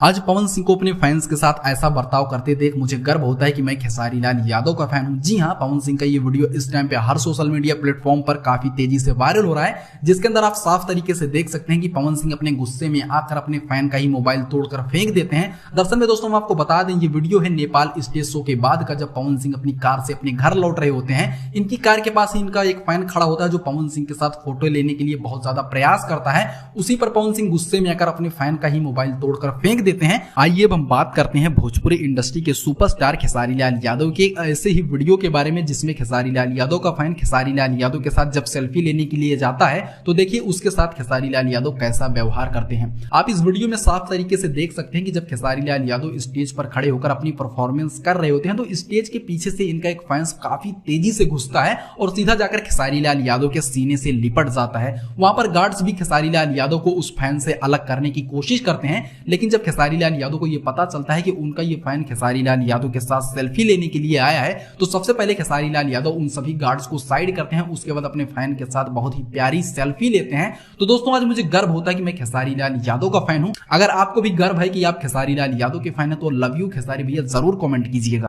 आज पवन सिंह को अपने फैंस के साथ ऐसा बर्ताव करते देख मुझे गर्व होता है कि मैं खेसारी लाल यादव का फैन हूं। जी हां, पवन सिंह का ये वीडियो इस टाइम पे हर सोशल मीडिया प्लेटफॉर्म पर काफी तेजी से वायरल हो रहा है, जिसके अंदर आप साफ तरीके से देख सकते हैं कि पवन सिंह अपने गुस्से में आकर अपने फैन का ही मोबाइल तोड़कर फेंक देते हैं। दरअसल में दोस्तों, हम आपको बता दें, ये वीडियो है नेपाल स्टेज शो के बाद का, जब पवन सिंह अपनी कार से अपने घर लौट रहे होते हैं। इनकी कार के पास ही इनका एक फैन खड़ा होता है जो पवन सिंह के साथ फोटो लेने के लिए बहुत ज्यादा प्रयास करता है। उसी पर पवन सिंह गुस्से में आकर अपने फैन का ही मोबाइल तोड़कर फेंक देते हैं। आइए हम बात करते हैं भोजपुरी इंडस्ट्री के सुपरस्टार खेसारी लाल यादव के ऐसे ही वीडियो के बारे में, जिसमें खेसारी लाल यादव का फैन खेसारी लाल यादव के साथ जब सेल्फी लेने के लिए जाता है तो देखिए उसके साथ खेसारी लाल यादव कैसा व्यवहार करते हैं। आप इस वीडियो में साफ तरीके से देख सकते हैं कि जब खेसारी लाल यादव स्टेज पर खड़े होकर अपनी परफॉर्मेंस कर रहे होते हैं तो स्टेज के पीछे से इनका एक फैंस काफी तेजी से घुसता है और सीधा जाकर खेसारी लाल यादव के सीने से लिपट जाता है। वहां पर गार्ड्स भी खेसारी लाल यादव को उस फैन से अलग करने की कोशिश करते हैं, लेकिन जब खेसारी लाल यादव को यह पता चलता है कि उनका ये फैन खेसारी लाल यादव के साथ सेल्फी लेने के लिए आया है तो सबसे पहले खेसारी लाल यादव उन सभी गार्ड्स को साइड करते हैं। उसके बाद अपने फैन के साथ बहुत ही प्यारी सेल्फी लेते हैं। तो दोस्तों, आज मुझे गर्व होता है कि मैं खेसारी लाल यादव का फैन हूं। अगर आपको भी गर्व है कि आप खेसारी लाल यादव के फैन है तो लव यू खेसारी भैया जरूर कमेंट कीजिएगा।